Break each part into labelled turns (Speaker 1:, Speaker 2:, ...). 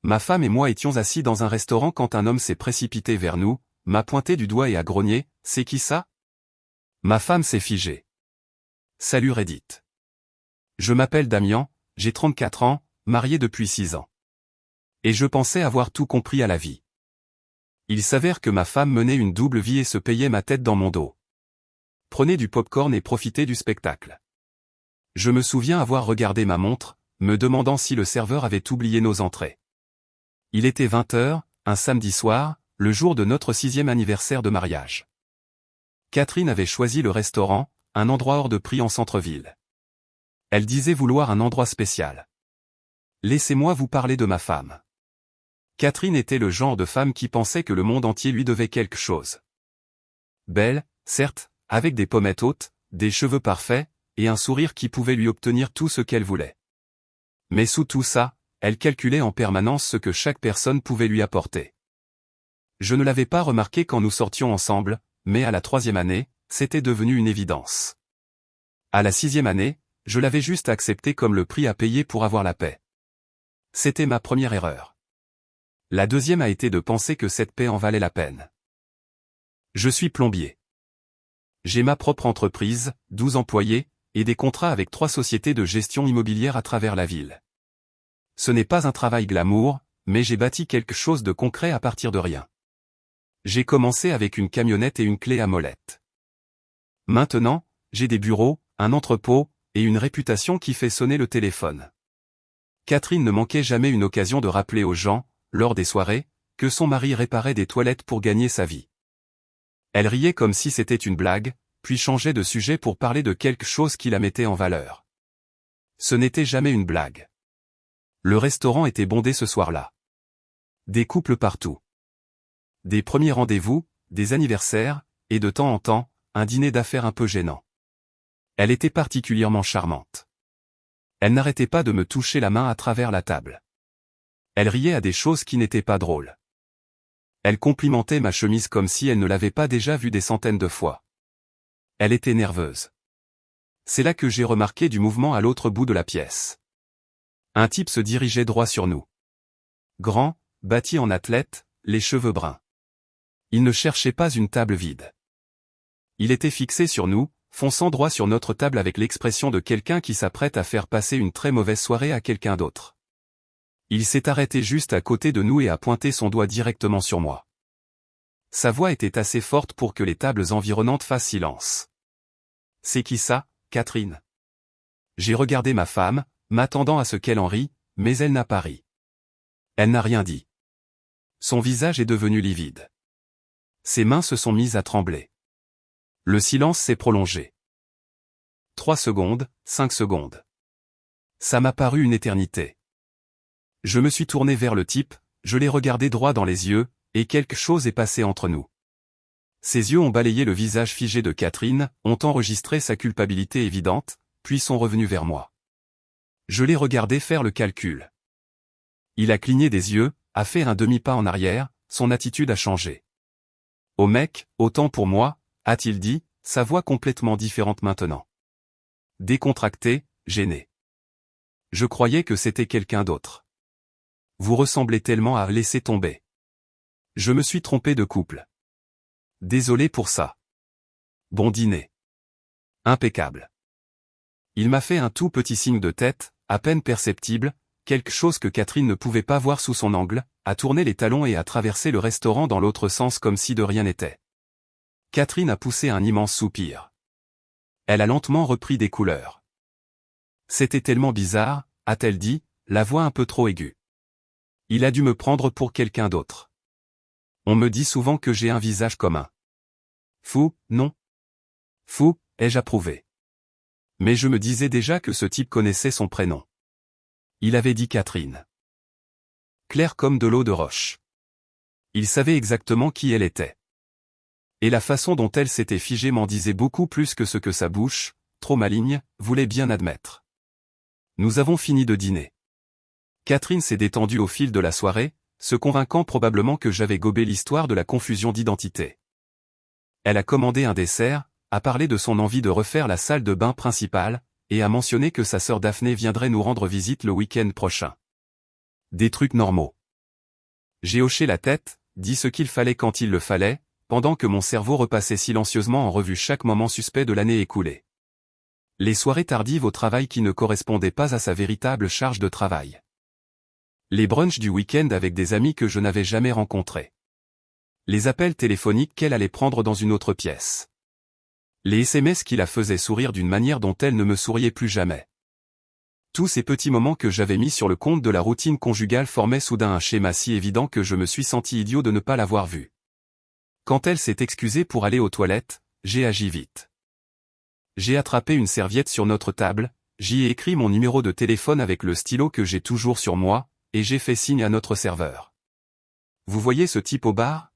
Speaker 1: Ma femme et moi étions assis dans un restaurant quand un homme s'est précipité vers nous, m'a pointé du doigt et a grogné « C'est qui ça ?» Ma femme s'est figée. Salut Reddit. Je m'appelle Damien, j'ai 34 ans, marié depuis 6 ans. Et je pensais avoir tout compris à la vie. Il s'avère que ma femme menait une double vie et se payait ma tête dans mon dos. Prenez du popcorn et profitez du spectacle. Je me souviens avoir regardé ma montre, me demandant si le serveur avait oublié nos entrées. Il était 20h, un samedi soir, le jour de notre 6e anniversaire de mariage. Catherine avait choisi le restaurant, un endroit hors de prix en centre-ville. Elle disait vouloir un endroit spécial. Laissez-moi vous parler de ma femme. Catherine était le genre de femme qui pensait que le monde entier lui devait quelque chose. Belle, certes, avec des pommettes hautes, des cheveux parfaits, et un sourire qui pouvait lui obtenir tout ce qu'elle voulait. Mais sous tout ça, elle calculait en permanence ce que chaque personne pouvait lui apporter. Je ne l'avais pas remarqué quand nous sortions ensemble, mais à la 3e année, c'était devenu une évidence. À la 6e année, je l'avais juste accepté comme le prix à payer pour avoir la paix. C'était ma première erreur. La deuxième a été de penser que cette paix en valait la peine. Je suis plombier. J'ai ma propre entreprise, 12 employés, et des contrats avec 3 sociétés de gestion immobilière à travers la ville. Ce n'est pas un travail glamour, mais j'ai bâti quelque chose de concret à partir de rien. J'ai commencé avec une camionnette et une clé à molette. Maintenant, j'ai des bureaux, un entrepôt, et une réputation qui fait sonner le téléphone. Catherine ne manquait jamais une occasion de rappeler aux gens, lors des soirées, que son mari réparait des toilettes pour gagner sa vie. Elle riait comme si c'était une blague, puis changeait de sujet pour parler de quelque chose qui la mettait en valeur. Ce n'était jamais une blague. Le restaurant était bondé ce soir-là. Des couples partout. Des premiers rendez-vous, des anniversaires, et de temps en temps, un dîner d'affaires un peu gênant. Elle était particulièrement charmante. Elle n'arrêtait pas de me toucher la main à travers la table. Elle riait à des choses qui n'étaient pas drôles. Elle complimentait ma chemise comme si elle ne l'avait pas déjà vue des centaines de fois. Elle était nerveuse. C'est là que j'ai remarqué du mouvement à l'autre bout de la pièce. Un type se dirigeait droit sur nous. Grand, bâti en athlète, les cheveux bruns. Il ne cherchait pas une table vide. Il était fixé sur nous, fonçant droit sur notre table avec l'expression de quelqu'un qui s'apprête à faire passer une très mauvaise soirée à quelqu'un d'autre. Il s'est arrêté juste à côté de nous et a pointé son doigt directement sur moi. Sa voix était assez forte pour que les tables environnantes fassent silence. « C'est qui ça, Catherine ?» J'ai regardé ma femme, m'attendant à ce qu'elle en rie, mais elle n'a pas ri. Elle n'a rien dit. Son visage est devenu livide. Ses mains se sont mises à trembler. Le silence s'est prolongé. 3 secondes, 5 secondes. Ça m'a paru une éternité. Je me suis tourné vers le type, je l'ai regardé droit dans les yeux, et quelque chose est passé entre nous. Ses yeux ont balayé le visage figé de Catherine, ont enregistré sa culpabilité évidente, puis sont revenus vers moi. Je l'ai regardé faire le calcul. Il a cligné des yeux, a fait un demi-pas en arrière, son attitude a changé. « Oh mec, autant pour moi », a-t-il dit, sa voix complètement différente maintenant. Décontracté, gêné. Je croyais que c'était quelqu'un d'autre. Vous ressemblez tellement à laisser tomber. Je me suis trompé de couple. Désolé pour ça. Bon dîner. Impeccable. Il m'a fait un tout petit signe de tête, à peine perceptible, quelque chose que Catherine ne pouvait pas voir sous son angle, a tourné les talons et a traversé le restaurant dans l'autre sens comme si de rien n'était. Catherine a poussé un immense soupir. Elle a lentement repris des couleurs. C'était tellement bizarre, a-t-elle dit, la voix un peu trop aiguë. Il a dû me prendre pour quelqu'un d'autre. On me dit souvent que j'ai un visage commun. Fou, non? Fou, ai-je approuvé. Mais je me disais déjà que ce type connaissait son prénom. Il avait dit Catherine. Claire comme de l'eau de roche. Il savait exactement qui elle était. Et la façon dont elle s'était figée m'en disait beaucoup plus que ce que sa bouche, trop maligne, voulait bien admettre. Nous avons fini de dîner. Catherine s'est détendue au fil de la soirée, se convainquant probablement que j'avais gobé l'histoire de la confusion d'identité. Elle a commandé un dessert, a parlé de son envie de refaire la salle de bain principale, et a mentionné que sa sœur Daphné viendrait nous rendre visite le week-end prochain. Des trucs normaux. J'ai hoché la tête, dit ce qu'il fallait quand il le fallait, pendant que mon cerveau repassait silencieusement en revue chaque moment suspect de l'année écoulée. Les soirées tardives au travail qui ne correspondaient pas à sa véritable charge de travail. Les brunchs du week-end avec des amis que je n'avais jamais rencontrés. Les appels téléphoniques qu'elle allait prendre dans une autre pièce. Les SMS qui la faisaient sourire d'une manière dont elle ne me souriait plus jamais. Tous ces petits moments que j'avais mis sur le compte de la routine conjugale formaient soudain un schéma si évident que je me suis senti idiot de ne pas l'avoir vu. Quand elle s'est excusée pour aller aux toilettes, j'ai agi vite. J'ai attrapé une serviette sur notre table, j'y ai écrit mon numéro de téléphone avec le stylo que j'ai toujours sur moi, et j'ai fait signe à notre serveur. Vous voyez ce type au bar?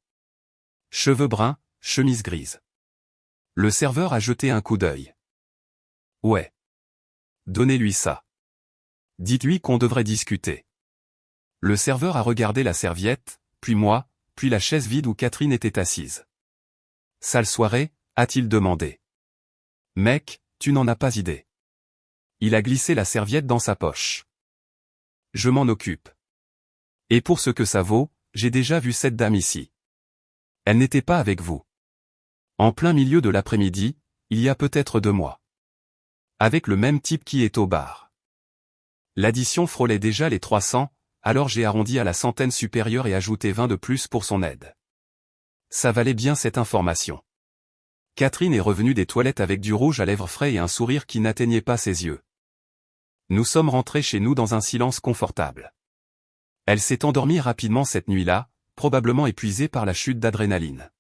Speaker 1: Cheveux bruns, chemise grise. Le serveur a jeté un coup d'œil. Ouais. Donnez-lui ça. Dites-lui qu'on devrait discuter. Le serveur a regardé la serviette, puis moi, puis la chaise vide où Catherine était assise. Sale soirée, a-t-il demandé. Mec, tu n'en as pas idée. Il a glissé la serviette dans sa poche. Je m'en occupe. Et pour ce que ça vaut, j'ai déjà vu cette dame ici. Elle n'était pas avec vous. En plein milieu de l'après-midi, il y a peut-être 2 mois. Avec le même type qui est au bar. L'addition frôlait déjà les 300, alors j'ai arrondi à la centaine supérieure et ajouté 20 de plus pour son aide. Ça valait bien cette information. Catherine est revenue des toilettes avec du rouge à lèvres frais et un sourire qui n'atteignait pas ses yeux. Nous sommes rentrés chez nous dans un silence confortable. Elle s'est endormie rapidement cette nuit-là, probablement épuisée par la chute d'adrénaline.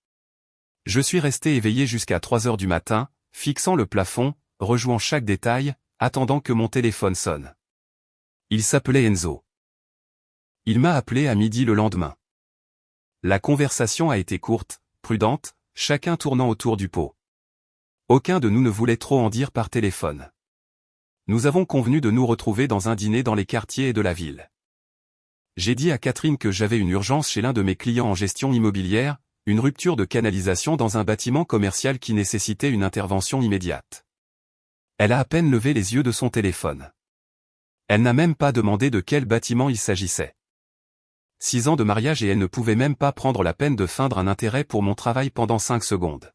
Speaker 1: Je suis resté éveillé jusqu'à 3 heures du matin, fixant le plafond, rejouant chaque détail, attendant que mon téléphone sonne. Il s'appelait Enzo. Il m'a appelé à midi le lendemain. La conversation a été courte, prudente, chacun tournant autour du pot. Aucun de nous ne voulait trop en dire par téléphone. Nous avons convenu de nous retrouver dans un dîner dans les quartiers de la ville. J'ai dit à Catherine que j'avais une urgence chez l'un de mes clients en gestion immobilière, une rupture de canalisation dans un bâtiment commercial qui nécessitait une intervention immédiate. Elle a à peine levé les yeux de son téléphone. Elle n'a même pas demandé de quel bâtiment il s'agissait. 6 ans de mariage et elle ne pouvait même pas prendre la peine de feindre un intérêt pour mon travail pendant 5 secondes.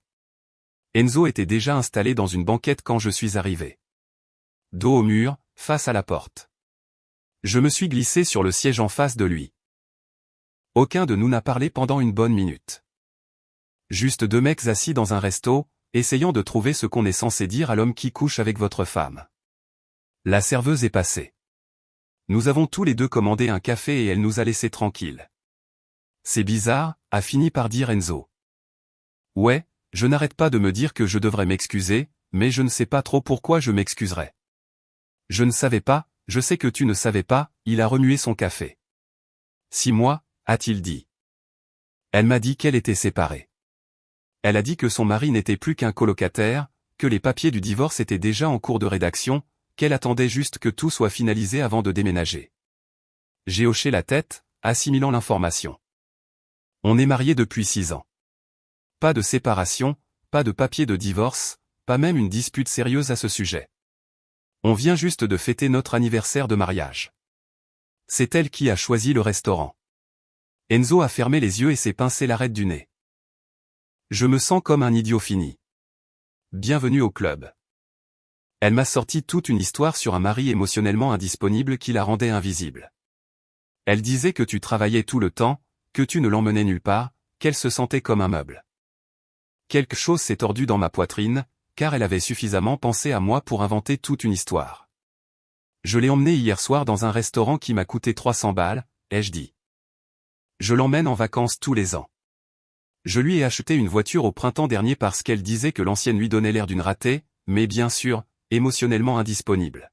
Speaker 1: Enzo était déjà installé dans une banquette quand je suis arrivé. Dos au mur, face à la porte. Je me suis glissé sur le siège en face de lui. Aucun de nous n'a parlé pendant une bonne minute. Juste 2 mecs assis dans un resto, essayant de trouver ce qu'on est censé dire à l'homme qui couche avec votre femme. La serveuse est passée. Nous avons tous les deux commandé un café et elle nous a laissés tranquilles. C'est bizarre, a fini par dire Enzo. Ouais, je n'arrête pas de me dire que je devrais m'excuser, mais je ne sais pas trop pourquoi je m'excuserais. Je ne savais pas, je sais que tu ne savais pas, il a remué son café. 6 mois, a-t-il dit. Elle m'a dit qu'elle était séparée. Elle a dit que son mari n'était plus qu'un colocataire, que les papiers du divorce étaient déjà en cours de rédaction, qu'elle attendait juste que tout soit finalisé avant de déménager. J'ai hoché la tête, assimilant l'information. On est mariés depuis 6 ans. Pas de séparation, pas de papier de divorce, pas même une dispute sérieuse à ce sujet. On vient juste de fêter notre anniversaire de mariage. C'est elle qui a choisi le restaurant. Enzo a fermé les yeux et s'est pincé l'arête du nez. Je me sens comme un idiot fini. Bienvenue au club. Elle m'a sorti toute une histoire sur un mari émotionnellement indisponible qui la rendait invisible. Elle disait que tu travaillais tout le temps, que tu ne l'emmenais nulle part, qu'elle se sentait comme un meuble. Quelque chose s'est tordu dans ma poitrine, car elle avait suffisamment pensé à moi pour inventer toute une histoire. Je l'ai emmenée hier soir dans un restaurant qui m'a coûté 300 balles, ai-je dit. Je l'emmène en vacances tous les ans. Je lui ai acheté une voiture au printemps dernier parce qu'elle disait que l'ancienne lui donnait l'air d'une ratée, mais bien sûr, émotionnellement indisponible.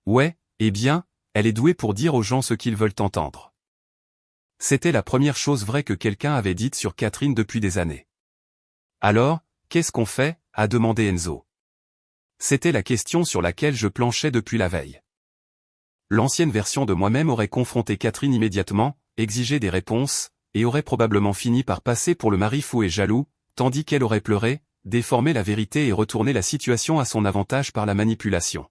Speaker 1: Ouais, eh bien, elle est douée pour dire aux gens ce qu'ils veulent entendre. C'était la première chose vraie que quelqu'un avait dite sur Catherine depuis des années. Alors, qu'est-ce qu'on fait, a demandé Enzo. C'était la question sur laquelle je planchais depuis la veille. L'ancienne version de moi-même aurait confronté Catherine immédiatement, exigé des réponses, et aurait probablement fini par passer pour le mari fou et jaloux, tandis qu'elle aurait pleuré, déformé la vérité et retourné la situation à son avantage par la manipulation.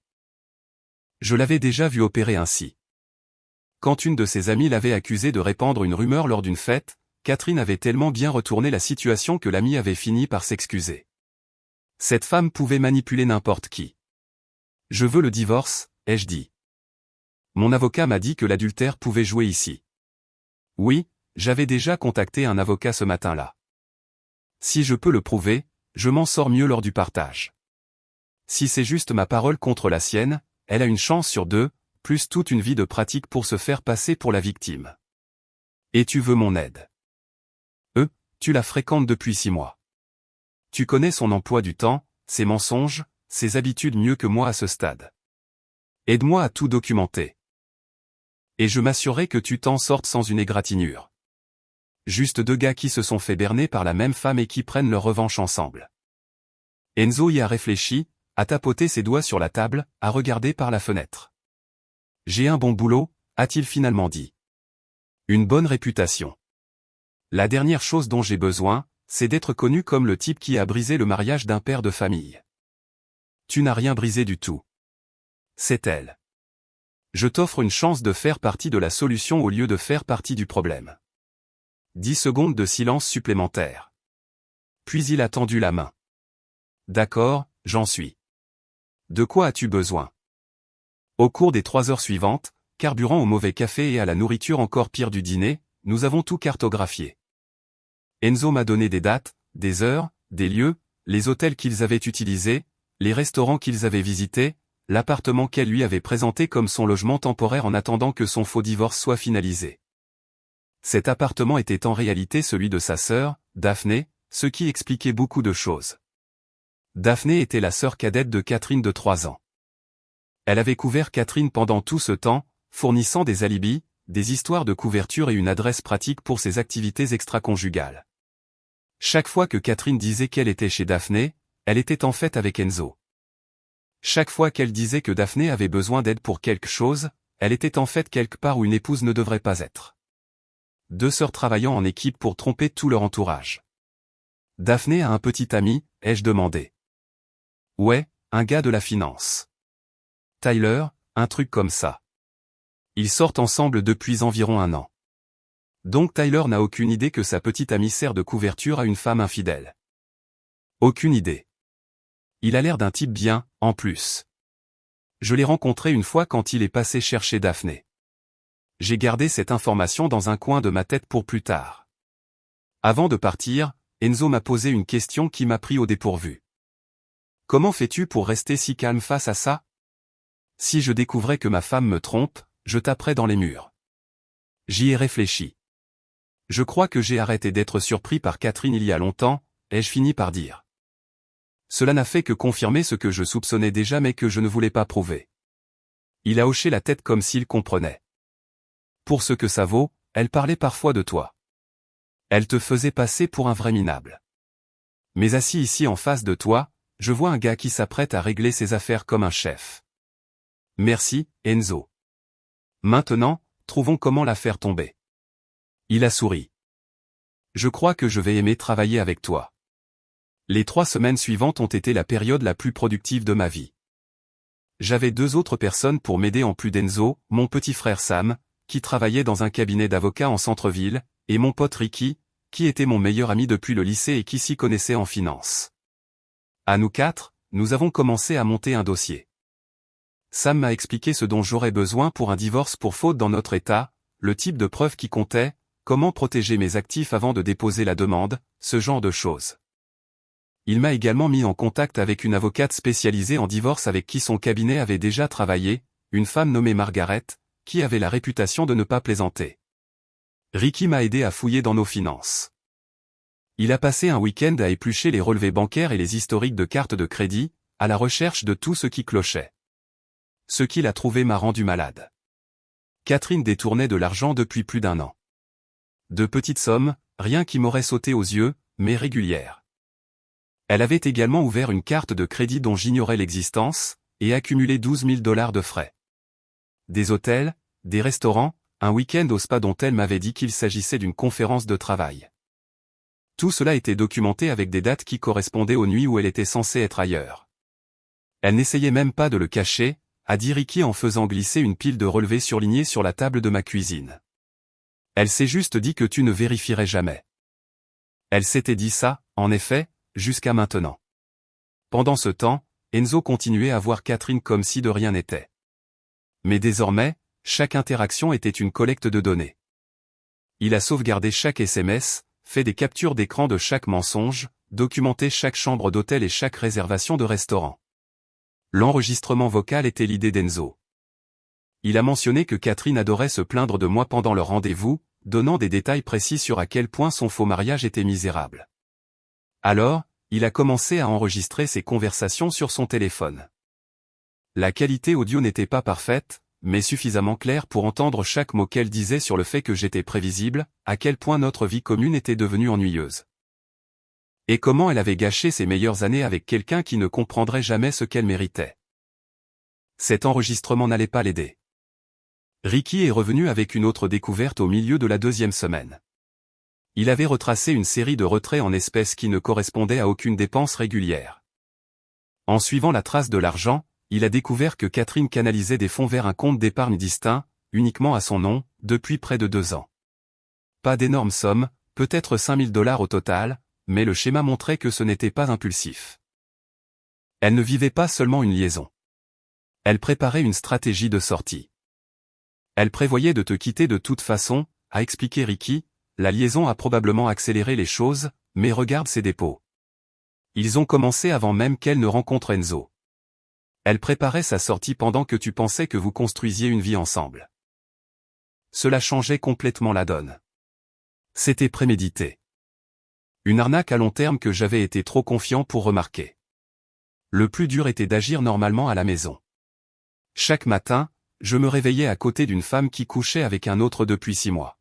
Speaker 1: Je l'avais déjà vu opérer ainsi. quand une de ses amies l'avait accusée de répandre une rumeur lors d'une fête, Catherine avait tellement bien retourné la situation que l'amie avait fini par s'excuser. Cette femme pouvait manipuler n'importe qui. Je veux le divorce, ai-je dit. Mon avocat m'a dit que l'adultère pouvait jouer ici. Oui, j'avais déjà contacté un avocat ce matin-là. Si je peux le prouver, je m'en sors mieux lors du partage. Si c'est juste ma parole contre la sienne, elle a une chance sur 2, plus toute une vie de pratique pour se faire passer pour la victime. Et tu veux mon aide. Tu la fréquentes depuis 6 mois. Tu connais son emploi du temps, ses mensonges, ses habitudes mieux que moi à ce stade. Aide-moi à tout documenter. Et je m'assurerai que tu t'en sortes sans une égratignure. Juste 2 gars qui se sont fait berner par la même femme et qui prennent leur revanche ensemble. Enzo y a réfléchi, a tapoté ses doigts sur la table, a regardé par la fenêtre. J'ai un bon boulot, a-t-il finalement dit. Une bonne réputation. La dernière chose dont j'ai besoin, c'est d'être connu comme le type qui a brisé le mariage d'un père de famille. Tu n'as rien brisé du tout. C'est elle. Je t'offre une chance de faire partie de la solution au lieu de faire partie du problème. 10 secondes de silence supplémentaire. Puis il a tendu la main. D'accord, j'en suis. De quoi as-tu besoin? Au cours des 3 heures suivantes, carburant au mauvais café et à la nourriture encore pire du dîner, nous avons tout cartographié. Enzo m'a donné des dates, des heures, des lieux, les hôtels qu'ils avaient utilisés, les restaurants qu'ils avaient visités, l'appartement qu'elle lui avait présenté comme son logement temporaire en attendant que son faux divorce soit finalisé. Cet appartement était en réalité celui de sa sœur, Daphné, ce qui expliquait beaucoup de choses. Daphné était la sœur cadette de Catherine de 3 ans. Elle avait couvert Catherine pendant tout ce temps, fournissant des alibis, des histoires de couverture et une adresse pratique pour ses activités extra-conjugales. Chaque fois que Catherine disait qu'elle était chez Daphné, elle était en fait avec Enzo. Chaque fois qu'elle disait que Daphné avait besoin d'aide pour quelque chose, elle était en fait quelque part où une épouse ne devrait pas être. 2 sœurs travaillant en équipe pour tromper tout leur entourage. Daphné a un petit ami, ai-je demandé. Ouais, un gars de la finance. Tyler, un truc comme ça. Ils sortent ensemble depuis environ 1 an. Donc Tyler n'a aucune idée que sa petite amie sert de couverture à une femme infidèle. Aucune idée. Il a l'air d'un type bien, en plus. Je l'ai rencontré une fois quand il est passé chercher Daphné. J'ai gardé cette information dans un coin de ma tête pour plus tard. Avant de partir, Enzo m'a posé une question qui m'a pris au dépourvu. Comment fais-tu pour rester si calme face à ça? Si je découvrais que ma femme me trompe, je taperais dans les murs. J'y ai réfléchi. Je crois que j'ai arrêté d'être surpris par Catherine il y a longtemps, ai-je fini par dire. Cela n'a fait que confirmer ce que je soupçonnais déjà mais que je ne voulais pas prouver. Il a hoché la tête comme s'il comprenait. Pour ce que ça vaut, elle parlait parfois de toi. Elle te faisait passer pour un vrai minable. Mais assis ici en face de toi, je vois un gars qui s'apprête à régler ses affaires comme un chef. Merci, Enzo. Maintenant, trouvons comment la faire tomber. Il a souri. Je crois que je vais aimer travailler avec toi. Les 3 semaines suivantes ont été la période la plus productive de ma vie. J'avais 2 autres personnes pour m'aider en plus d'Enzo, mon petit frère Sam, qui travaillait dans un cabinet d'avocats en centre-ville, et mon pote Ricky, qui était mon meilleur ami depuis le lycée et qui s'y connaissait en finance. À nous 4, nous avons commencé à monter un dossier. Sam m'a expliqué ce dont j'aurais besoin pour un divorce pour faute dans notre état, le type de preuve qui comptait, comment protéger mes actifs avant de déposer la demande, ce genre de choses. Il m'a également mis en contact avec une avocate spécialisée en divorce avec qui son cabinet avait déjà travaillé, une femme nommée Margaret, qui avait la réputation de ne pas plaisanter. Ricky m'a aidé à fouiller dans nos finances. Il a passé un week-end à éplucher les relevés bancaires et les historiques de cartes de crédit, à la recherche de tout ce qui clochait. Ce qu'il a trouvé m'a rendu malade. Catherine détournait de l'argent depuis plus d'1 an. De petites sommes, rien qui m'aurait sauté aux yeux, mais régulières. Elle avait également ouvert une carte de crédit dont j'ignorais l'existence, et accumulé $12 000 de frais. Des hôtels, des restaurants, un week-end au spa dont elle m'avait dit qu'il s'agissait d'une conférence de travail. Tout cela était documenté avec des dates qui correspondaient aux nuits où elle était censée être ailleurs. Elle n'essayait même pas de le cacher, a dit Ricky en faisant glisser une pile de relevés surlignés sur la table de ma cuisine. Elle s'est juste dit que tu ne vérifierais jamais. Elle s'était dit ça, en effet, jusqu'à maintenant. Pendant ce temps, Enzo continuait à voir Catherine comme si de rien n'était. Mais désormais, chaque interaction était une collecte de données. Il a sauvegardé chaque SMS, fait des captures d'écran de chaque mensonge, documenté chaque chambre d'hôtel et chaque réservation de restaurant. L'enregistrement vocal était l'idée d'Enzo. Il a mentionné que Catherine adorait se plaindre de moi pendant leur rendez-vous, donnant des détails précis sur à quel point son faux mariage était misérable. Alors, il a commencé à enregistrer ses conversations sur son téléphone. La qualité audio n'était pas parfaite, mais suffisamment claire pour entendre chaque mot qu'elle disait sur le fait que j'étais prévisible, à quel point notre vie commune était devenue ennuyeuse. Et comment elle avait gâché ses meilleures années avec quelqu'un qui ne comprendrait jamais ce qu'elle méritait. Cet enregistrement n'allait pas l'aider. Ricky est revenu avec une autre découverte au milieu de la 2e semaine. Il avait retracé une série de retraits en espèces qui ne correspondaient à aucune dépense régulière. En suivant la trace de l'argent, il a découvert que Catherine canalisait des fonds vers un compte d'épargne distinct, uniquement à son nom, depuis près de 2 ans. Pas d'énormes sommes, peut-être $5 000 au total, mais le schéma montrait que ce n'était pas impulsif. Elle ne vivait pas seulement une liaison. Elle préparait une stratégie de sortie. Elle prévoyait de te quitter de toute façon, a expliqué Ricky, la liaison a probablement accéléré les choses, mais regarde ses dépôts. Ils ont commencé avant même qu'elle ne rencontre Enzo. Elle préparait sa sortie pendant que tu pensais que vous construisiez une vie ensemble. Cela changeait complètement la donne. C'était prémédité. Une arnaque à long terme que j'avais été trop confiant pour remarquer. Le plus dur était d'agir normalement à la maison. Chaque matin, je me réveillais à côté d'une femme qui couchait avec un autre depuis 6 mois.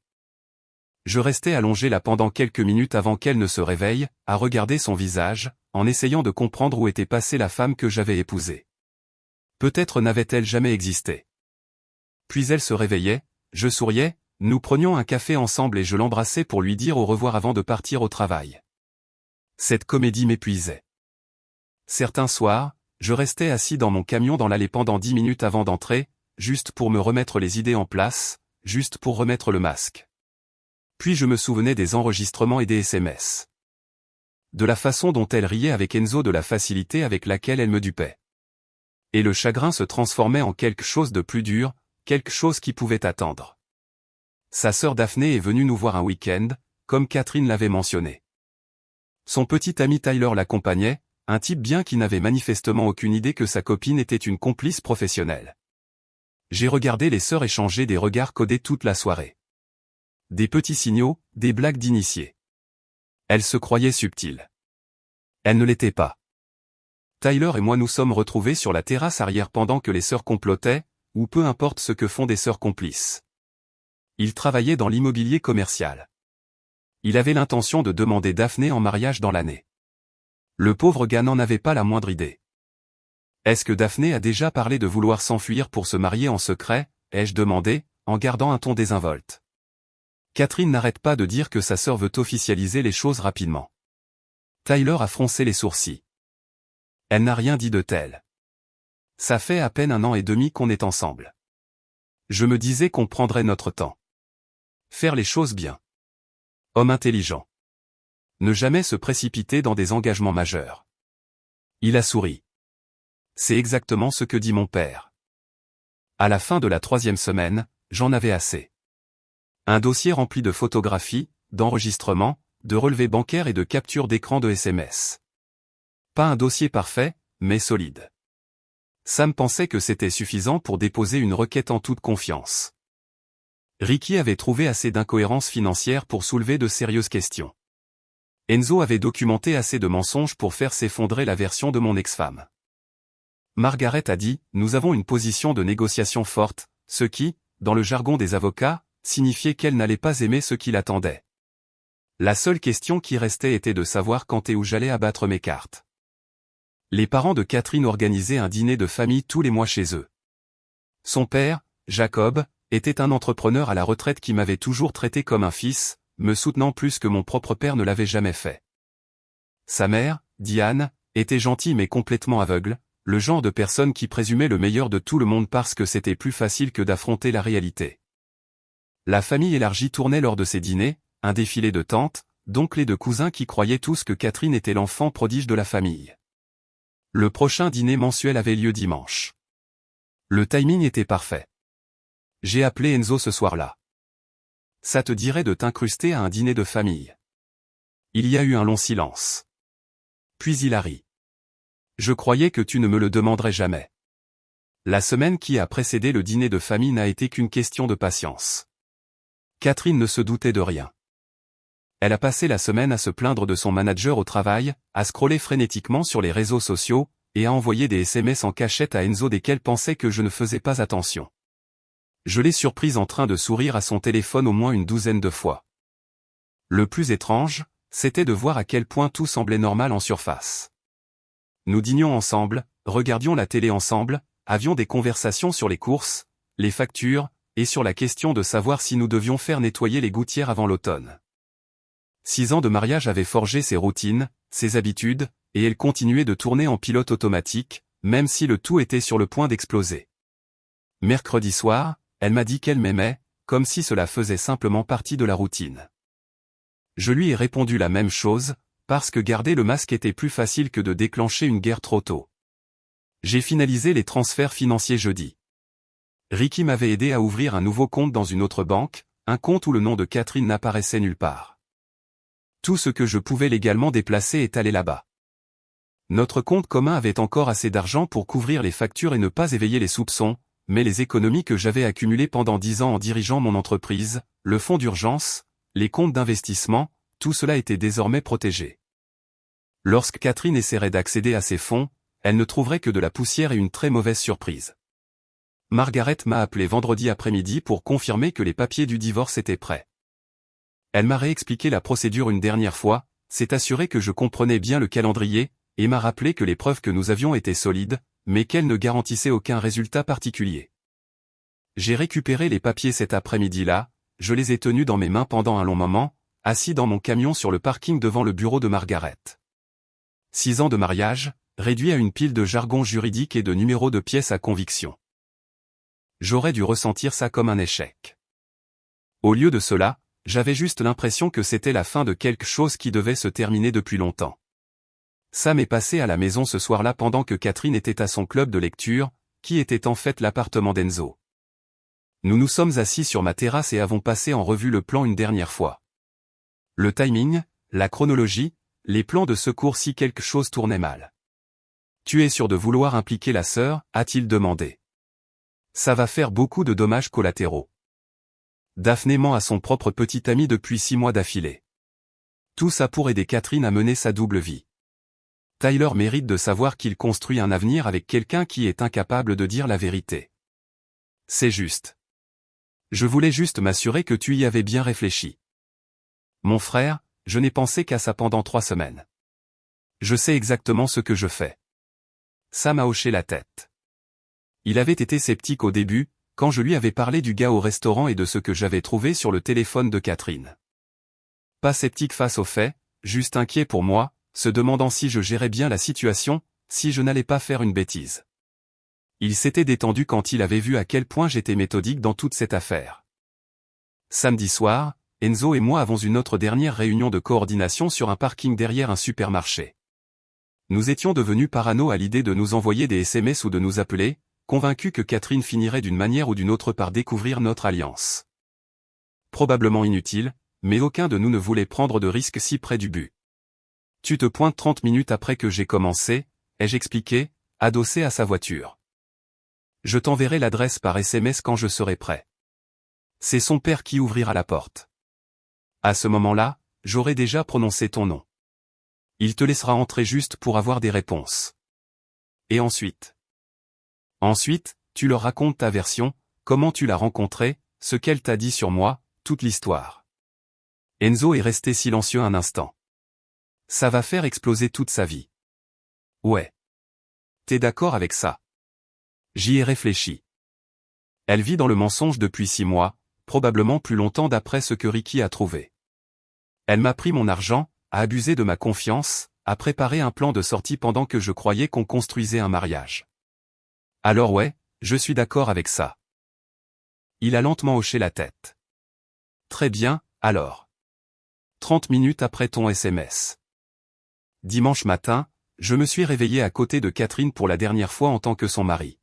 Speaker 1: Je restais allongé là pendant quelques minutes avant qu'elle ne se réveille, à regarder son visage, en essayant de comprendre où était passée la femme que j'avais épousée. Peut-être n'avait-elle jamais existé. Puis elle se réveillait, je souriais, nous prenions un café ensemble et je l'embrassais pour lui dire au revoir avant de partir au travail. Cette comédie m'épuisait. Certains soirs, je restais assis dans mon camion dans l'allée pendant 10 minutes avant d'entrer, juste pour me remettre les idées en place, juste pour remettre le masque. Puis je me souvenais des enregistrements et des SMS. De la façon dont elle riait avec Enzo, de la facilité avec laquelle elle me dupait. Et le chagrin se transformait en quelque chose de plus dur, quelque chose qui pouvait attendre. Sa sœur Daphné est venue nous voir un week-end, comme Catherine l'avait mentionné. Son petit ami Tyler l'accompagnait, un type bien qui n'avait manifestement aucune idée que sa copine était une complice professionnelle. J'ai regardé les sœurs échanger des regards codés toute la soirée. Des petits signaux, des blagues d'initiés. Elles se croyaient subtiles. Elles ne l'étaient pas. Tyler et moi nous sommes retrouvés sur la terrasse arrière pendant que les sœurs complotaient, ou peu importe ce que font des sœurs complices. Il travaillait dans l'immobilier commercial. Il avait l'intention de demander Daphné en mariage dans l'année. Le pauvre gars n'en avait pas la moindre idée. Est-ce que Daphné a déjà parlé de vouloir s'enfuir pour se marier en secret, ai-je demandé, en gardant un ton désinvolte. Catherine n'arrête pas de dire que sa sœur veut officialiser les choses rapidement. Tyler a froncé les sourcils. Elle n'a rien dit de tel. Ça fait à peine 1 an et demi qu'on est ensemble. Je me disais qu'on prendrait notre temps. Faire les choses bien. Homme intelligent. Ne jamais se précipiter dans des engagements majeurs. Il a souri. C'est exactement ce que dit mon père. À la fin de la 3e semaine, j'en avais assez. Un dossier rempli de photographies, d'enregistrements, de relevés bancaires et de captures d'écran de SMS. Pas un dossier parfait, mais solide. Sam pensait que c'était suffisant pour déposer une requête en toute confiance. Ricky avait trouvé assez d'incohérences financières pour soulever de sérieuses questions. Enzo avait documenté assez de mensonges pour faire s'effondrer la version de mon ex-femme. Margaret a dit, nous avons une position de négociation forte, ce qui, dans le jargon des avocats, signifiait qu'elle n'allait pas aimer ce qui l'attendait. La seule question qui restait était de savoir quand et où j'allais abattre mes cartes. Les parents de Catherine organisaient un dîner de famille tous les mois chez eux. Son père, Jacob, était un entrepreneur à la retraite qui m'avait toujours traité comme un fils, me soutenant plus que mon propre père ne l'avait jamais fait. Sa mère, Diane, était gentille mais complètement aveugle, le genre de personne qui présumait le meilleur de tout le monde parce que c'était plus facile que d'affronter la réalité. La famille élargie tournait lors de ces dîners, un défilé de tantes, d'oncles et de cousins qui croyaient tous que Catherine était l'enfant prodige de la famille. Le prochain dîner mensuel avait lieu dimanche. Le timing était parfait. J'ai appelé Enzo ce soir-là. Ça te dirait de t'incruster à un dîner de famille? Il y a eu un long silence. Puis il a ri. Je croyais que tu ne me le demanderais jamais. La semaine qui a précédé le dîner de famille n'a été qu'une question de patience. Catherine ne se doutait de rien. Elle a passé la semaine à se plaindre de son manager au travail, à scroller frénétiquement sur les réseaux sociaux, et à envoyer des SMS en cachette à Enzo desquels pensait que je ne faisais pas attention. Je l'ai surprise en train de sourire à son téléphone au moins une douzaine de fois. Le plus étrange, c'était de voir à quel point tout semblait normal en surface. Nous dînions ensemble, regardions la télé ensemble, avions des conversations sur les courses, les factures, et sur la question de savoir si nous devions faire nettoyer les gouttières avant l'automne. 6 ans de mariage avaient forgé ses routines, ses habitudes, et elle continuait de tourner en pilote automatique, même si le tout était sur le point d'exploser. Mercredi soir, elle m'a dit qu'elle m'aimait, comme si cela faisait simplement partie de la routine. Je lui ai répondu la même chose, parce que garder le masque était plus facile que de déclencher une guerre trop tôt. J'ai finalisé les transferts financiers jeudi. Ricky m'avait aidé à ouvrir un nouveau compte dans une autre banque, un compte où le nom de Catherine n'apparaissait nulle part. Tout ce que je pouvais légalement déplacer est allé là-bas. Notre compte commun avait encore assez d'argent pour couvrir les factures et ne pas éveiller les soupçons, mais les économies que j'avais accumulées pendant 10 ans en dirigeant mon entreprise, le fonds d'urgence, les comptes d'investissement, tout cela était désormais protégé. Lorsque Catherine essaierait d'accéder à ces fonds, elle ne trouverait que de la poussière et une très mauvaise surprise. Margaret m'a appelé vendredi après-midi pour confirmer que les papiers du divorce étaient prêts. Elle m'a réexpliqué la procédure une dernière fois, s'est assurée que je comprenais bien le calendrier, et m'a rappelé que les preuves que nous avions étaient solides, mais qu'elles ne garantissaient aucun résultat particulier. J'ai récupéré les papiers cet après-midi-là, je les ai tenus dans mes mains pendant un long moment, assis dans mon camion sur le parking devant le bureau de Margaret. 6 ans de mariage, réduit à une pile de jargon juridique et de numéros de pièces à conviction. J'aurais dû ressentir ça comme un échec. Au lieu de cela, j'avais juste l'impression que c'était la fin de quelque chose qui devait se terminer depuis longtemps. Sam est passé à la maison ce soir-là pendant que Catherine était à son club de lecture, qui était en fait l'appartement d'Enzo. Nous nous sommes assis sur ma terrasse et avons passé en revue le plan une dernière fois. Le timing, la chronologie, les plans de secours si quelque chose tournait mal. « Tu es sûr de vouloir impliquer la sœur ?» a-t-il demandé. « Ça va faire beaucoup de dommages collatéraux. » Daphné ment à son propre petit ami depuis 6 mois d'affilée. Tout ça pour aider Catherine à mener sa double vie. Tyler mérite de savoir qu'il construit un avenir avec quelqu'un qui est incapable de dire la vérité. C'est juste. Je voulais juste m'assurer que tu y avais bien réfléchi. Mon frère, je n'ai pensé qu'à ça pendant 3 semaines. Je sais exactement ce que je fais. Sam a hoché la tête. Il avait été sceptique au début, quand je lui avais parlé du gars au restaurant et de ce que j'avais trouvé sur le téléphone de Catherine. Pas sceptique face aux faits, juste inquiet pour moi, se demandant si je gérais bien la situation, si je n'allais pas faire une bêtise. Il s'était détendu quand il avait vu à quel point j'étais méthodique dans toute cette affaire. Samedi soir, Enzo et moi avons une autre dernière réunion de coordination sur un parking derrière un supermarché. Nous étions devenus parano à l'idée de nous envoyer des SMS ou de nous appeler, convaincus que Catherine finirait d'une manière ou d'une autre par découvrir notre alliance. Probablement inutile, mais aucun de nous ne voulait prendre de risques si près du but. Tu te pointes 30 minutes après que j'ai commencé, ai-je expliqué, adossé à sa voiture. Je t'enverrai l'adresse par SMS quand je serai prêt. C'est son père qui ouvrira la porte. À ce moment-là, j'aurai déjà prononcé ton nom. Il te laissera entrer juste pour avoir des réponses. Et ensuite? Ensuite, tu leur racontes ta version, comment tu l'as rencontrée, ce qu'elle t'a dit sur moi, toute l'histoire. Enzo est resté silencieux un instant. Ça va faire exploser toute sa vie. Ouais. T'es d'accord avec ça? J'y ai réfléchi. Elle vit dans le mensonge depuis 6 mois, probablement plus longtemps d'après ce que Ricky a trouvé. Elle m'a pris mon argent, a abusé de ma confiance, à préparer un plan de sortie pendant que je croyais qu'on construisait un mariage. Alors ouais, je suis d'accord avec ça. Il a lentement hoché la tête. Très bien, alors. 30 minutes après ton SMS. Dimanche matin, je me suis réveillé à côté de Catherine pour la dernière fois en tant que son mari.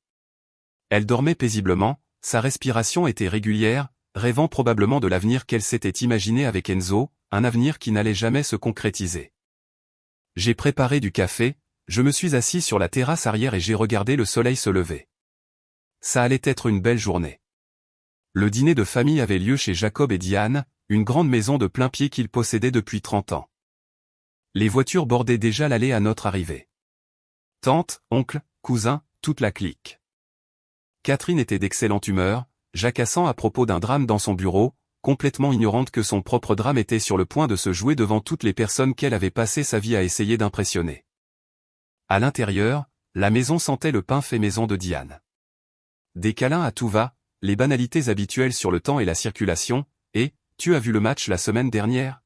Speaker 1: Elle dormait paisiblement, sa respiration était régulière, rêvant probablement de l'avenir qu'elle s'était imaginé avec Enzo, un avenir qui n'allait jamais se concrétiser. J'ai préparé du café, je me suis assis sur la terrasse arrière et j'ai regardé le soleil se lever. Ça allait être une belle journée. Le dîner de famille avait lieu chez Jacob et Diane, une grande maison de plein-pied qu'ils possédaient depuis 30 ans. Les voitures bordaient déjà l'allée à notre arrivée. Tante, oncle, cousin, toute la clique. Catherine était d'excellente humeur, jacassant à propos d'un drame dans son bureau, complètement ignorante que son propre drame était sur le point de se jouer devant toutes les personnes qu'elle avait passé sa vie à essayer d'impressionner. À l'intérieur, la maison sentait le pain fait maison de Diane. Des câlins à tout va, les banalités habituelles sur le temps et la circulation, et « tu as vu le match la semaine dernière ?»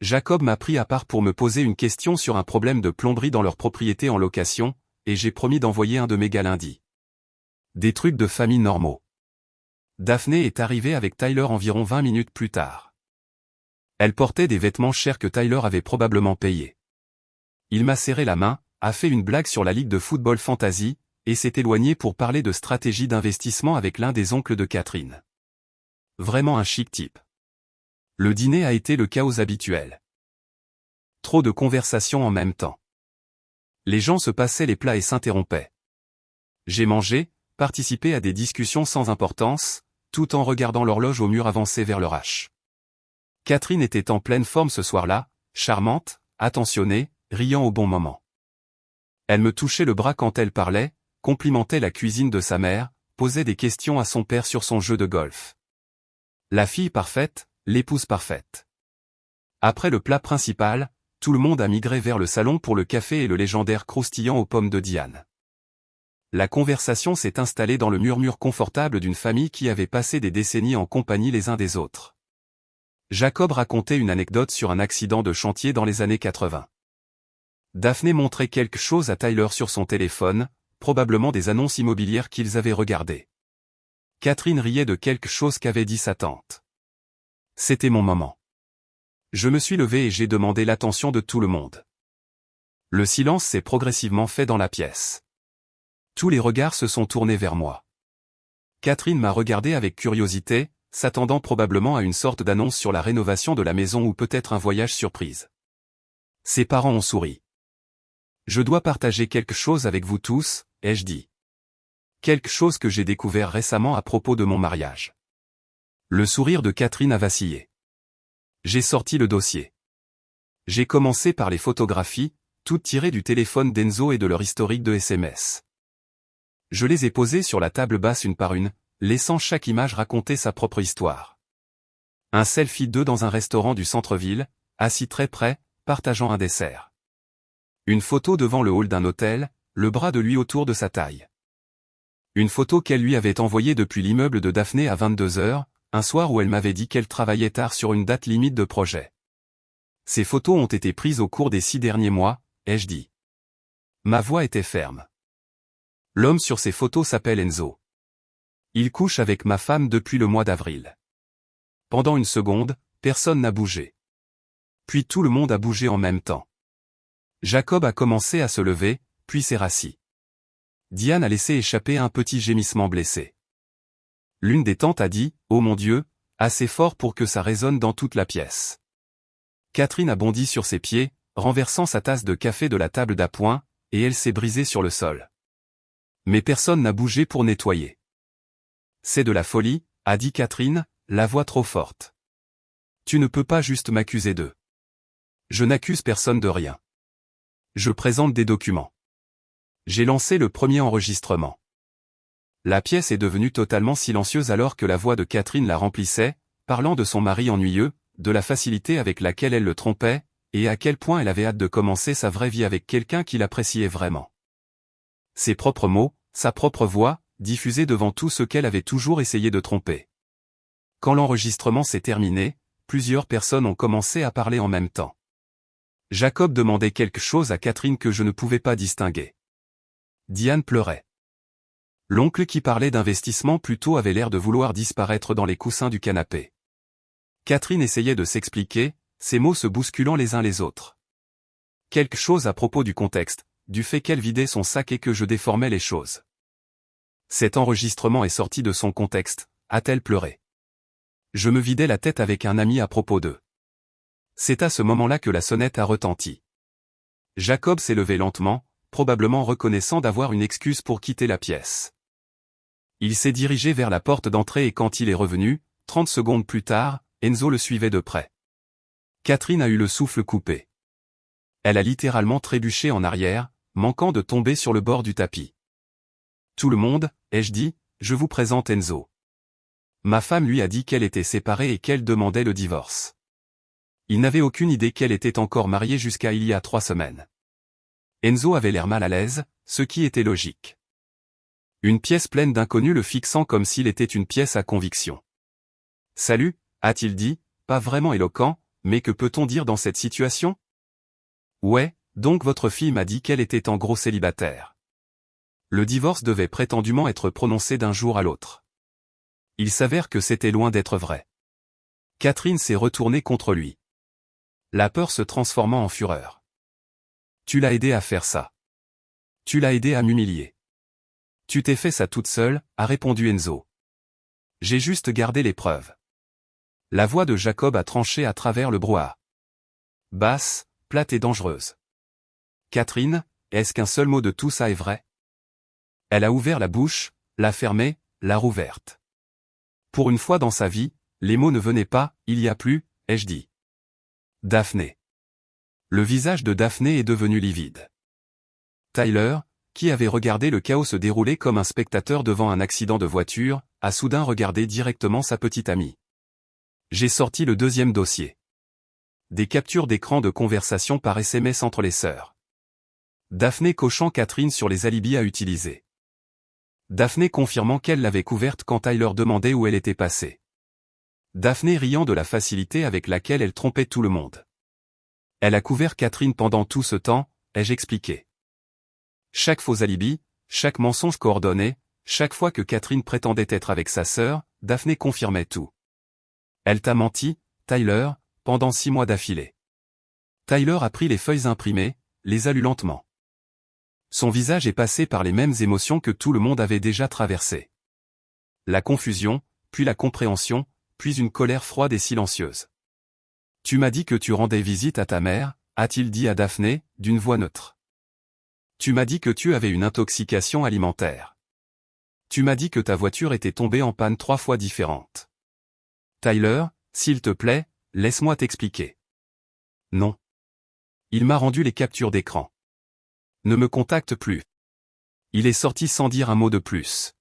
Speaker 1: Jacob m'a pris à part pour me poser une question sur un problème de plomberie dans leur propriété en location, et j'ai promis d'envoyer un de mes gars lundi. Des trucs de famille normaux. Daphné est arrivée avec Tyler environ 20 minutes plus tard. Elle portait des vêtements chers que Tyler avait probablement payés. Il m'a serré la main, a fait une blague sur la ligue de football fantasy, et s'est éloigné pour parler de stratégie d'investissement avec l'un des oncles de Catherine. Vraiment un chic type. Le dîner a été le chaos habituel. Trop de conversations en même temps. Les gens se passaient les plats et s'interrompaient. J'ai mangé, participé à des discussions sans importance, tout en regardant l'horloge au mur avancer vers le H. Catherine était en pleine forme ce soir-là, charmante, attentionnée, riant au bon moment. Elle me touchait le bras quand elle parlait, complimentait la cuisine de sa mère, posait des questions à son père sur son jeu de golf. La fille parfaite, l'épouse parfaite. Après le plat principal, tout le monde a migré vers le salon pour le café et le légendaire croustillant aux pommes de Diane. La conversation s'est installée dans le murmure confortable d'une famille qui avait passé des décennies en compagnie les uns des autres. Jacob racontait une anecdote sur un accident de chantier dans les années 80. Daphné montrait quelque chose à Tyler sur son téléphone, probablement des annonces immobilières qu'ils avaient regardées. Catherine riait de quelque chose qu'avait dit sa tante. C'était mon moment. Je me suis levé et j'ai demandé l'attention de tout le monde. Le silence s'est progressivement fait dans la pièce. Tous les regards se sont tournés vers moi. Catherine m'a regardé avec curiosité, s'attendant probablement à une sorte d'annonce sur la rénovation de la maison ou peut-être un voyage surprise. Ses parents ont souri. Je dois partager quelque chose avec vous tous, ai-je dit. Quelque chose que j'ai découvert récemment à propos de mon mariage. Le sourire de Catherine a vacillé. J'ai sorti le dossier. J'ai commencé par les photographies, toutes tirées du téléphone d'Enzo et de leur historique de SMS. Je les ai posées sur la table basse une par une, laissant chaque image raconter sa propre histoire. Un selfie d'eux dans un restaurant du centre-ville, assis très près, partageant un dessert. Une photo devant le hall d'un hôtel, le bras de lui autour de sa taille. Une photo qu'elle lui avait envoyée depuis l'immeuble de Daphné à 22 heures, un soir où elle m'avait dit qu'elle travaillait tard sur une date limite de projet. Ces photos ont été prises au cours des 6 derniers mois, ai-je dit. Ma voix était ferme. L'homme sur ces photos s'appelle Enzo. Il couche avec ma femme depuis le mois d'avril. Pendant une seconde, personne n'a bougé. Puis tout le monde a bougé en même temps. Jacob a commencé à se lever, puis s'est rassis. Diane a laissé échapper un petit gémissement blessé. L'une des tantes a dit « Oh mon Dieu !» assez fort pour que ça résonne dans toute la pièce. Catherine a bondi sur ses pieds, renversant sa tasse de café de la table d'appoint, et elle s'est brisée sur le sol. Mais personne n'a bougé pour nettoyer. C'est de la folie, a dit Catherine, la voix trop forte. Tu ne peux pas juste m'accuser d'eux. Je n'accuse personne de rien. Je présente des documents. J'ai lancé le premier enregistrement. La pièce est devenue totalement silencieuse alors que la voix de Catherine la remplissait, parlant de son mari ennuyeux, de la facilité avec laquelle elle le trompait, et à quel point elle avait hâte de commencer sa vraie vie avec quelqu'un qui l'appréciait vraiment. Ses propres mots, sa propre voix, diffusée devant tout ce qu'elle avait toujours essayé de tromper. Quand l'enregistrement s'est terminé, plusieurs personnes ont commencé à parler en même temps. Jacob demandait quelque chose à Catherine que je ne pouvais pas distinguer. Diane pleurait. L'oncle qui parlait d'investissement plus tôt avait l'air de vouloir disparaître dans les coussins du canapé. Catherine essayait de s'expliquer, ses mots se bousculant les uns les autres. Quelque chose à propos du contexte, du fait qu'elle vidait son sac et que je déformais les choses. Cet enregistrement est sorti de son contexte, a-t-elle pleuré. Je me vidais la tête avec un ami à propos d'eux. C'est à ce moment-là que la sonnette a retenti. Jacob s'est levé lentement, probablement reconnaissant d'avoir une excuse pour quitter la pièce. Il s'est dirigé vers la porte d'entrée et quand il est revenu, 30 secondes plus tard, Enzo le suivait de près. Catherine a eu le souffle coupé. Elle a littéralement trébuché en arrière, manquant de tomber sur le bord du tapis. Tout le monde, ai-je dit, je vous présente Enzo. Ma femme lui a dit qu'elle était séparée et qu'elle demandait le divorce. Il n'avait aucune idée qu'elle était encore mariée jusqu'à il y a 3 semaines. Enzo avait l'air mal à l'aise, ce qui était logique. Une pièce pleine d'inconnus le fixant comme s'il était une pièce à conviction. « Salut » a-t-il dit, pas vraiment éloquent, mais que peut-on dire dans cette situation ? Ouais, donc votre fille m'a dit qu'elle était en gros célibataire. Le divorce devait prétendument être prononcé d'un jour à l'autre. Il s'avère que c'était loin d'être vrai. Catherine s'est retournée contre lui. La peur se transformant en fureur. Tu l'as aidé à faire ça. Tu l'as aidé à m'humilier. Tu t'es fait ça toute seule, a répondu Enzo. J'ai juste gardé les preuves. La voix de Jacob a tranché à travers le brouhaha. Basse, plate et dangereuse. Catherine, est-ce qu'un seul mot de tout ça est vrai? Elle a ouvert la bouche, l'a fermée, l'a rouverte. Pour une fois dans sa vie, les mots ne venaient pas, il y a plus, ai-je dit. Daphné. Le visage de Daphné est devenu livide. Tyler, qui avait regardé le chaos se dérouler comme un spectateur devant un accident de voiture, a soudain regardé directement sa petite amie. J'ai sorti le deuxième dossier. Des captures d'écran de conversation par SMS entre les sœurs. Daphné cochant Catherine sur les alibis à utiliser. Daphné confirmant qu'elle l'avait couverte quand Tyler demandait où elle était passée. Daphné riant de la facilité avec laquelle elle trompait tout le monde. Elle a couvert Catherine pendant tout ce temps, ai-je expliqué. Chaque faux alibi, chaque mensonge coordonné, chaque fois que Catherine prétendait être avec sa sœur, Daphné confirmait tout. Elle t'a menti, Tyler, pendant 6 mois d'affilée. Tyler a pris les feuilles imprimées, les a lues lentement. Son visage est passé par les mêmes émotions que tout le monde avait déjà traversées. La confusion, puis la compréhension, puis une colère froide et silencieuse. Tu m'as dit que tu rendais visite à ta mère, a-t-il dit à Daphné, d'une voix neutre. Tu m'as dit que tu avais une intoxication alimentaire. Tu m'as dit que ta voiture était tombée en panne 3 fois différentes. Tyler, s'il te plaît, laisse-moi t'expliquer. Non. Il m'a rendu les captures d'écran. Ne me contacte plus. Il est sorti sans dire un mot de plus.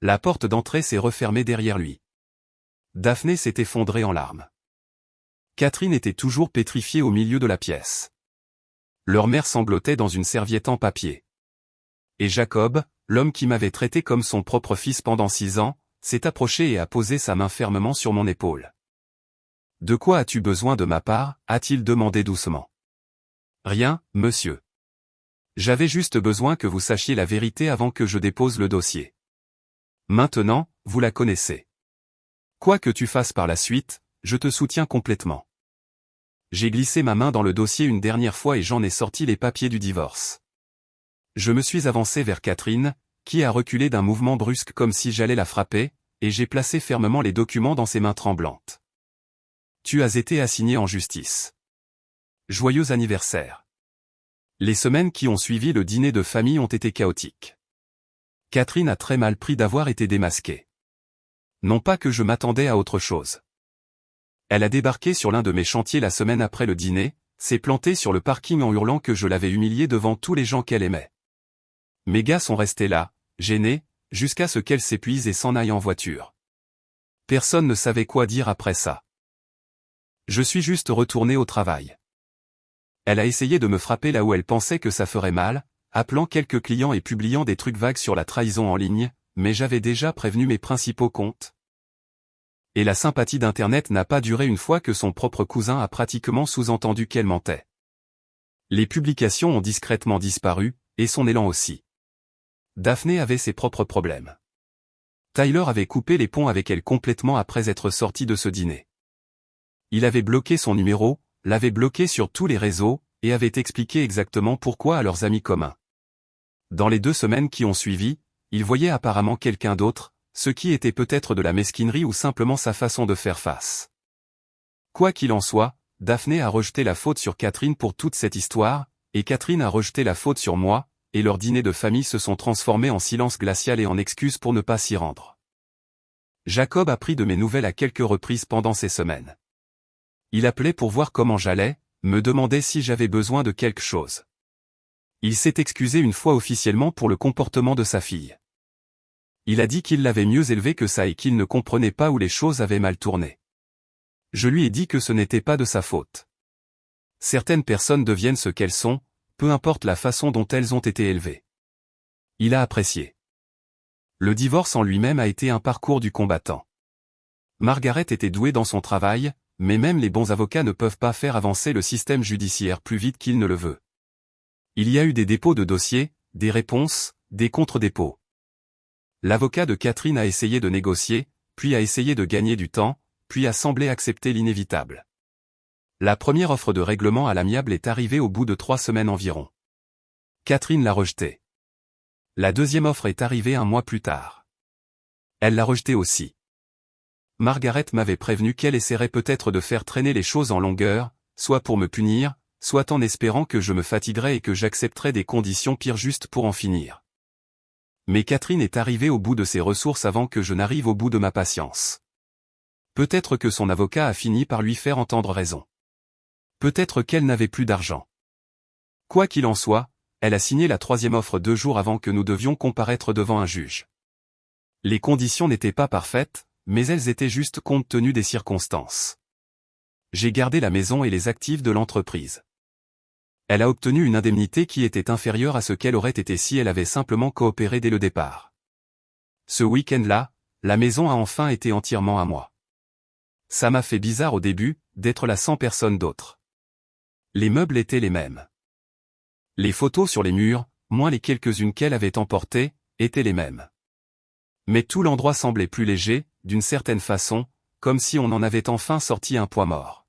Speaker 1: La porte d'entrée s'est refermée derrière lui. Daphné s'est effondrée en larmes. Catherine était toujours pétrifiée au milieu de la pièce. Leur mère sanglotait dans une serviette en papier. Et Jacob, l'homme qui m'avait traité comme son propre fils pendant 6 ans, s'est approché et a posé sa main fermement sur mon épaule. « De quoi as-tu besoin de ma part » a-t-il demandé doucement. « Rien, monsieur. J'avais juste besoin que vous sachiez la vérité avant que je dépose le dossier. Maintenant, vous la connaissez. Quoi que tu fasses par la suite, je te soutiens complètement. » J'ai glissé ma main dans le dossier une dernière fois et j'en ai sorti les papiers du divorce. Je me suis avancé vers Catherine, qui a reculé d'un mouvement brusque comme si j'allais la frapper, et j'ai placé fermement les documents dans ses mains tremblantes. Tu as été assigné en justice. Joyeux anniversaire. Les semaines qui ont suivi le dîner de famille ont été chaotiques. Catherine a très mal pris d'avoir été démasquée. Non pas que je m'attendais à autre chose. Elle a débarqué sur l'un de mes chantiers la semaine après le dîner, s'est plantée sur le parking en hurlant que je l'avais humiliée devant tous les gens qu'elle aimait. Mes gars sont restés là, gênés, jusqu'à ce qu'elle s'épuise et s'en aille en voiture. Personne ne savait quoi dire après ça. Je suis juste retourné au travail. Elle a essayé de me frapper là où elle pensait que ça ferait mal, appelant quelques clients et publiant des trucs vagues sur la trahison en ligne, mais j'avais déjà prévenu mes principaux comptes. Et la sympathie d'Internet n'a pas duré une fois que son propre cousin a pratiquement sous-entendu qu'elle mentait. Les publications ont discrètement disparu, et son élan aussi. Daphné avait ses propres problèmes. Tyler avait coupé les ponts avec elle complètement après être sorti de ce dîner. Il avait bloqué son numéro, l'avait bloqué sur tous les réseaux, et avait expliqué exactement pourquoi à leurs amis communs. Dans les 2 semaines qui ont suivi, il voyait apparemment quelqu'un d'autre, ce qui était peut-être de la mesquinerie ou simplement sa façon de faire face. Quoi qu'il en soit, Daphné a rejeté la faute sur Catherine pour toute cette histoire, et Catherine a rejeté la faute sur moi, et leurs dîners de famille se sont transformés en silence glacial et en excuses pour ne pas s'y rendre. Jacob a pris de mes nouvelles à quelques reprises pendant ces semaines. Il appelait pour voir comment j'allais, me demandait si j'avais besoin de quelque chose. Il s'est excusé une fois officiellement pour le comportement de sa fille. Il a dit qu'il l'avait mieux élevée que ça et qu'il ne comprenait pas où les choses avaient mal tourné. Je lui ai dit que ce n'était pas de sa faute. Certaines personnes deviennent ce qu'elles sont, peu importe la façon dont elles ont été élevées. Il a apprécié. Le divorce en lui-même a été un parcours du combattant. Margaret était douée dans son travail, mais même les bons avocats ne peuvent pas faire avancer le système judiciaire plus vite qu'il ne le veut. Il y a eu des dépôts de dossiers, des réponses, des contre-dépôts. L'avocat de Catherine a essayé de négocier, puis a essayé de gagner du temps, puis a semblé accepter l'inévitable. La première offre de règlement à l'amiable est arrivée au bout de 3 semaines environ. Catherine l'a rejetée. La deuxième offre est arrivée 1 mois plus tard. Elle l'a rejetée aussi. Margaret m'avait prévenu qu'elle essaierait peut-être de faire traîner les choses en longueur, soit pour me punir, soit en espérant que je me fatiguerais et que j'accepterais des conditions pires juste pour en finir. Mais Catherine est arrivée au bout de ses ressources avant que je n'arrive au bout de ma patience. Peut-être que son avocat a fini par lui faire entendre raison. Peut-être qu'elle n'avait plus d'argent. Quoi qu'il en soit, elle a signé la 3e offre 2 jours avant que nous devions comparaître devant un juge. Les conditions n'étaient pas parfaites, mais elles étaient justes compte tenu des circonstances. J'ai gardé la maison et les actifs de l'entreprise. Elle a obtenu une indemnité qui était inférieure à ce qu'elle aurait été si elle avait simplement coopéré dès le départ. Ce week-end-là, la maison a enfin été entièrement à moi. Ça m'a fait bizarre au début, d'être là sans personne d'autre. Les meubles étaient les mêmes. Les photos sur les murs, moins les quelques-unes qu'elle avait emportées, étaient les mêmes. Mais tout l'endroit semblait plus léger, d'une certaine façon, comme si on en avait enfin sorti un poids mort.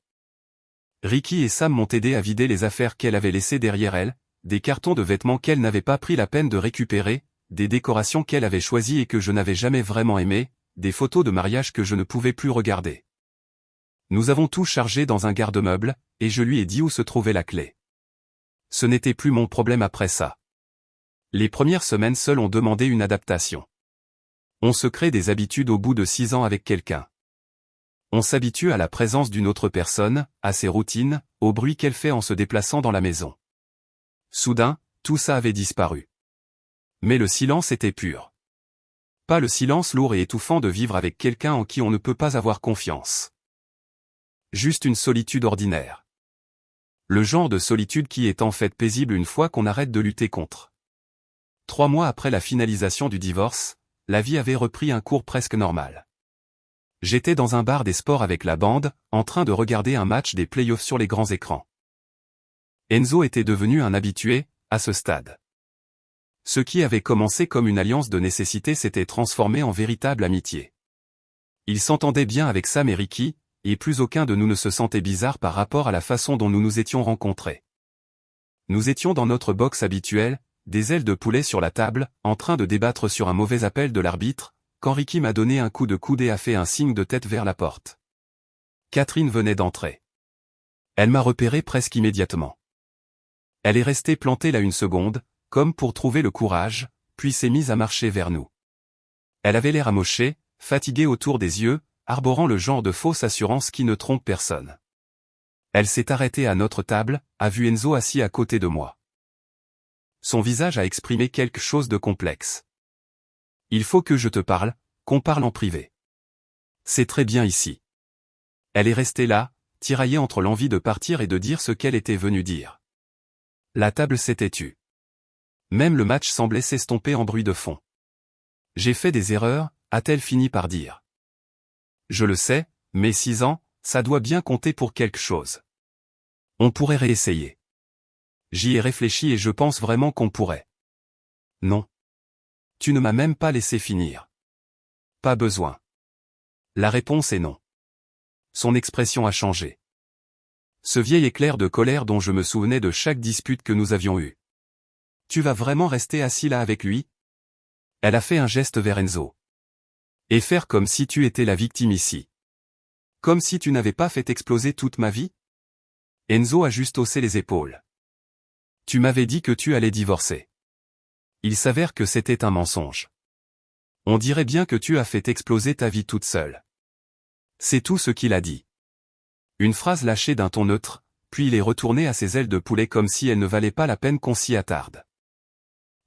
Speaker 1: Ricky et Sam m'ont aidé à vider les affaires qu'elle avait laissées derrière elle, des cartons de vêtements qu'elle n'avait pas pris la peine de récupérer, des décorations qu'elle avait choisies et que je n'avais jamais vraiment aimées, des photos de mariage que je ne pouvais plus regarder. Nous avons tout chargé dans un garde-meuble, et je lui ai dit où se trouvait la clé. Ce n'était plus mon problème après ça. Les premières semaines seules ont demandé une adaptation. On se crée des habitudes au bout de 6 ans avec quelqu'un. On s'habitue à la présence d'une autre personne, à ses routines, au bruit qu'elle fait en se déplaçant dans la maison. Soudain, tout ça avait disparu. Mais le silence était pur. Pas le silence lourd et étouffant de vivre avec quelqu'un en qui on ne peut pas avoir confiance. Juste une solitude ordinaire. Le genre de solitude qui est en fait paisible une fois qu'on arrête de lutter contre. 3 mois après la finalisation du divorce, la vie avait repris un cours presque normal. J'étais dans un bar des sports avec la bande, en train de regarder un match des playoffs sur les grands écrans. Enzo était devenu un habitué, à ce stade. Ce qui avait commencé comme une alliance de nécessité s'était transformé en véritable amitié. Il s'entendait bien avec Sam et Ricky, et plus aucun de nous ne se sentait bizarre par rapport à la façon dont nous nous étions rencontrés. Nous étions dans notre box habituelle, des ailes de poulet sur la table, en train de débattre sur un mauvais appel de l'arbitre, quand Ricky m'a donné un coup de coude et a fait un signe de tête vers la porte. Catherine venait d'entrer. Elle m'a repéré presque immédiatement. Elle est restée plantée là 1 seconde, comme pour trouver le courage, puis s'est mise à marcher vers nous. Elle avait l'air amochée, fatiguée autour des yeux, arborant le genre de fausse assurance qui ne trompe personne. Elle s'est arrêtée à notre table, a vu Enzo assis à côté de moi. Son visage a exprimé quelque chose de complexe. Il faut que je te parle, qu'on parle en privé. C'est très bien ici. Elle est restée là, tiraillée entre l'envie de partir et de dire ce qu'elle était venue dire. La table s'était tue. Même le match semblait s'estomper en bruit de fond. J'ai fait des erreurs, a-t-elle fini par dire. Je le sais, mais 6 ans, ça doit bien compter pour quelque chose. On pourrait réessayer. J'y ai réfléchi et je pense vraiment qu'on pourrait. Non. Tu ne m'as même pas laissé finir. Pas besoin. La réponse est non. Son expression a changé. Ce vieil éclair de colère dont je me souvenais de chaque dispute que nous avions eue. Tu vas vraiment rester assis là avec lui? Elle a fait un geste vers Enzo. Et faire comme si tu étais la victime ici. Comme si tu n'avais pas fait exploser toute ma vie? Enzo a juste haussé les épaules. Tu m'avais dit que tu allais divorcer. Il s'avère que c'était un mensonge. On dirait bien que tu as fait exploser ta vie toute seule. C'est tout ce qu'il a dit. Une phrase lâchée d'un ton neutre, puis il est retourné à ses ailes de poulet comme si elle ne valait pas la peine qu'on s'y attarde.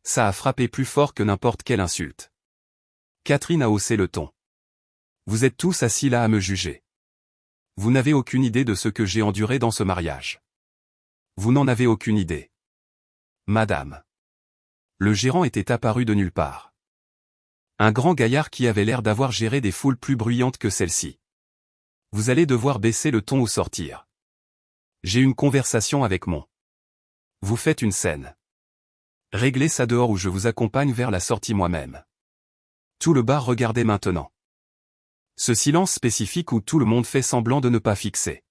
Speaker 1: Ça a frappé plus fort que n'importe quelle insulte. Catherine a haussé le ton. Vous êtes tous assis là à me juger. Vous n'avez aucune idée de ce que j'ai enduré dans ce mariage. Vous n'en avez aucune idée. Madame. Le gérant était apparu de nulle part. Un grand gaillard qui avait l'air d'avoir géré des foules plus bruyantes que celle-ci. Vous allez devoir baisser le ton ou sortir. J'ai une conversation avec mon. Vous faites une scène. Réglez ça dehors ou je vous accompagne vers la sortie moi-même. Tout le bar regardait maintenant. Ce silence spécifique où tout le monde fait semblant de ne pas fixer.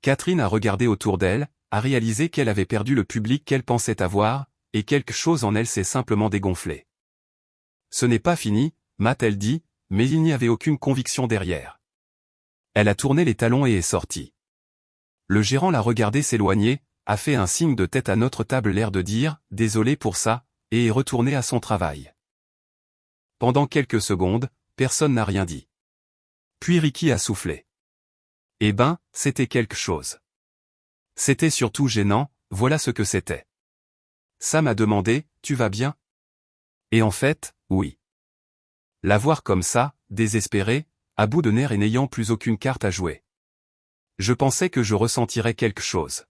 Speaker 1: Catherine a regardé autour d'elle, a réalisé qu'elle avait perdu le public qu'elle pensait avoir, et quelque chose en elle s'est simplement dégonflé. Ce n'est pas fini, m'a-t-elle dit, mais il n'y avait aucune conviction derrière. Elle a tourné les talons et est sortie. Le gérant l'a regardé s'éloigner, a fait un signe de tête à notre table l'air de dire « désolé pour ça », et est retourné à son travail. Pendant quelques secondes, personne n'a rien dit. Puis Ricky a soufflé. Eh ben, c'était quelque chose. C'était surtout gênant, voilà ce que c'était. Sam a demandé « Tu vas bien ?» Et en fait, oui. La voir comme ça, désespérée, à bout de nerfs et n'ayant plus aucune carte à jouer. Je pensais que je ressentirais quelque chose.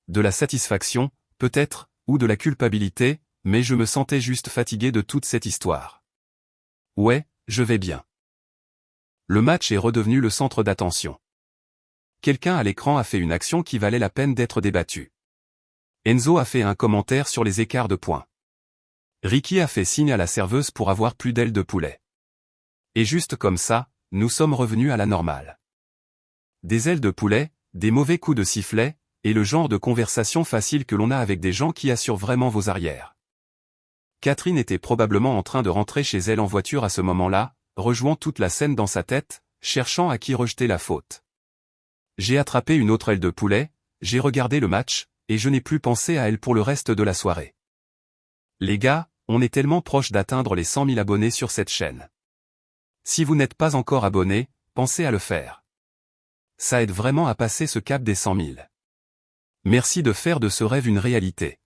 Speaker 1: De la satisfaction, peut-être, ou de la culpabilité, mais je me sentais juste fatigué de toute cette histoire. Ouais, je vais bien. Le match est redevenu le centre d'attention. Quelqu'un à l'écran a fait une action qui valait la peine d'être débattue. Enzo a fait un commentaire sur les écarts de points. Ricky a fait signe à la serveuse pour avoir plus d'ailes de poulet. Et juste comme ça, nous sommes revenus à la normale. Des ailes de poulet, des mauvais coups de sifflet, et le genre de conversation facile que l'on a avec des gens qui assurent vraiment vos arrières. Catherine était probablement en train de rentrer chez elle en voiture à ce moment-là, rejouant toute la scène dans sa tête, cherchant à qui rejeter la faute. J'ai attrapé une autre aile de poulet, j'ai regardé le match, et je n'ai plus pensé à elle pour le reste de la soirée. Les gars, on est tellement proche d'atteindre les 100 000 abonnés sur cette chaîne. Si vous n'êtes pas encore abonné, pensez à le faire. Ça aide vraiment à passer ce cap des 100 000. Merci de faire de ce rêve une réalité.